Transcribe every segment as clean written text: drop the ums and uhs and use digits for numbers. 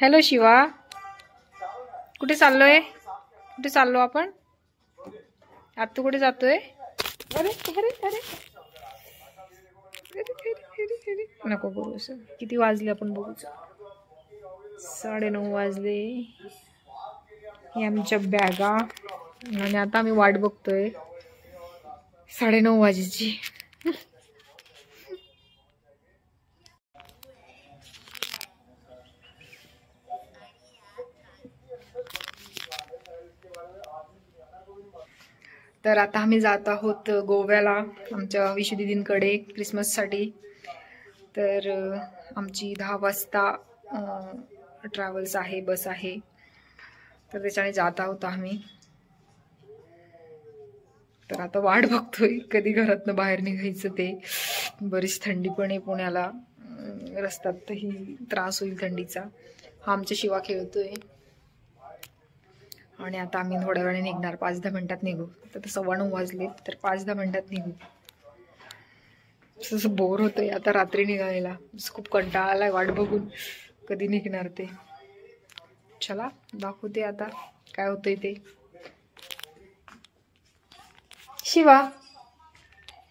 Hello Shiva, कुठे चाललोय? कुठे चाललो आपण? आता तू कुठे जातोय? अरे अरे अरे नको बघू सर, किती वाजले आपण बघू. 9:30 वाजले. ही आमच्या बॅगा आणि आता आम्ही वाट बघतोय 9:30 वाजेची. तर आता आम्ही जात आहोत गोव्याला आमच्या विशू दीदींकडे क्रिसमससाठी. तर आमची 10 वाजता ट्रॅव्हल्स आहे, बस आहे, तर त्याच्याने जात आहोत आम्ही. तर आता वाट बघतोय कधी घरातनं बाहेर निघायचं ते. बरीच थंडी पण आहे पुण्याला, रस्त्यातही त्रास होईल थंडीचा. हा आमच्या शिवा खेळतोय आणि आता आम्ही थोड्या वेळाने निघणार, 5-10 मिनिटात निघू. तर 9:15 वाजले, तर 5-10 मिनिटात निघू. असं बोर होतंय आता रात्री निघायला, खूप कंटाळा आलाय वाट बघून कधी निघणार ते. चला दाखवते आता काय होतंय ते. शिवा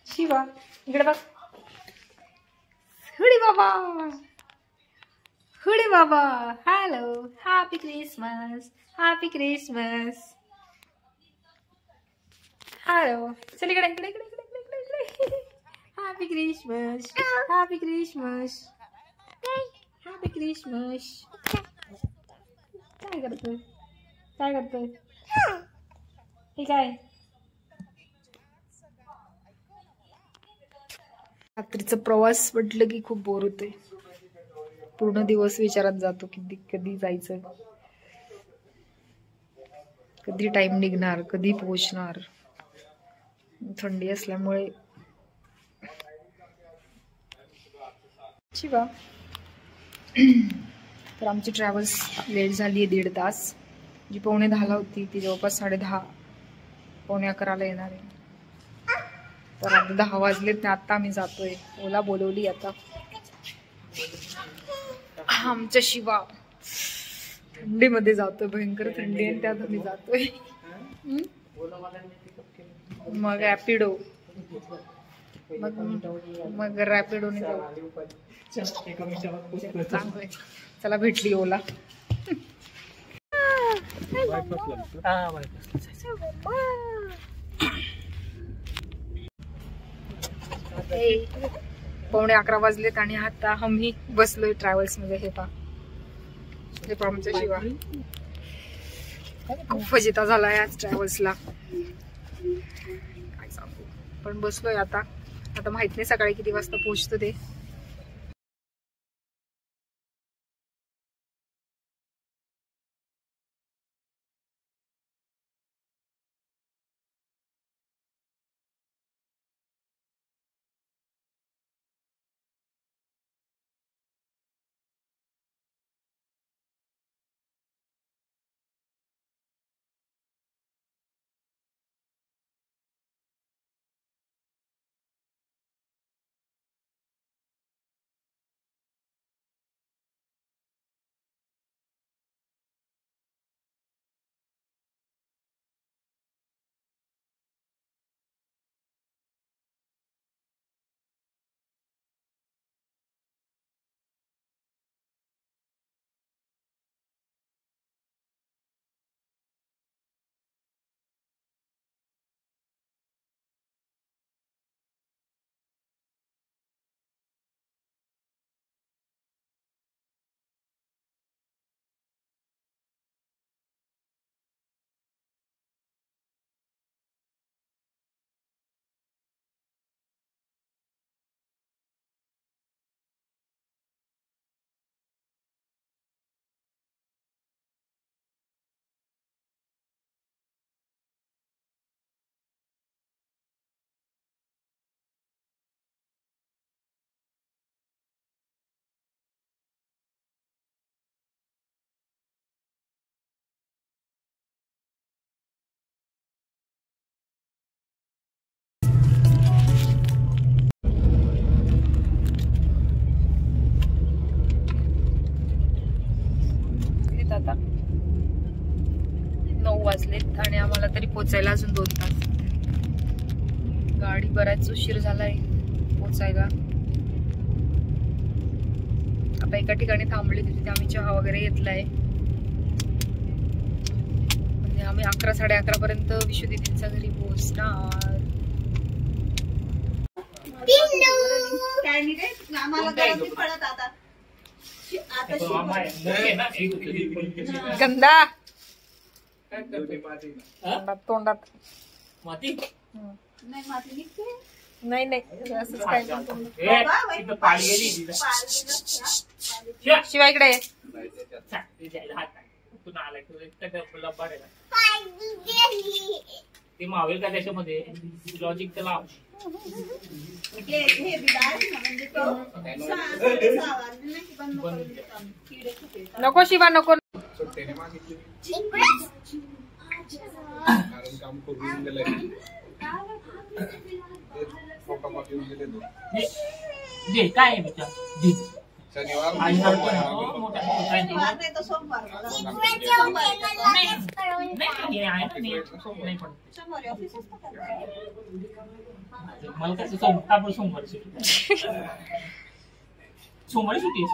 शिवा इकडे बघ. हुडी बाबा, हुडी बाबा, hello, happy Christmas, happy Christmas. Hello, चल इकडे इकडे इकडे इकडे इकडे इकडे. Happy Christmas, happy Christmas, happy Christmas. काय करतोय, काय करतोय हे काय? रात्रीचा प्रवास म्हटलं की खूप बोर होते. पूर्ण दिवस विचारात जातो की कधी जायचं, कधी टाइम निघणार, कधी पोहोचणार. थंडी असल्यामुळे. शिवा, तर आमची ट्रॅव्हल्स लेट झाली आहे 1.5 तास. जी 9:45 होती ती जवळपास 10:30 11:45 येणार आहे. तर आता 10 वाजलेत ना, आता आम्ही जातोय. ओला बोलवली आता. आमच्या शिवा थंडीमध्ये जातोय, भयंकर थंडी आहे, त्यात आम्ही जातोय. मग रॅपिडो, मग रॅपिडोने जाऊ. चांगलंय, चला भेटली ओला. पौणे 11 वाजलेत आणि आता आम्ही बसलोय ट्रॅव्हल्स मध्ये. हे पा आमच्या शिवा खूप फजिता झालाय आज ट्रॅव्हल्सला, काय सांगू. पण बसलोय आता. आता माहित नाही सकाळी किती वाजता पोहोचतो ते. 9 वाजलेत आणि आम्हाला तरी पोचायला अजून 2 तास. गाडी बराच उशीर झालाय पोचायला. आता एका ठिकाणी थांबली तिथे आम्ही चहा वगैरे घेतलाय. म्हणजे आम्ही 11 साडे11 पर्यंत विश्वदीदींच्या घरी पोहोचणार. गंदा तोंडात नाही नाही असंच काय शिवाय इकडे ते मावेल का त्याच्यामध्ये लॉजिक त्याला नको शिवा नको. काय मला कसं सोमवारी सुट्टी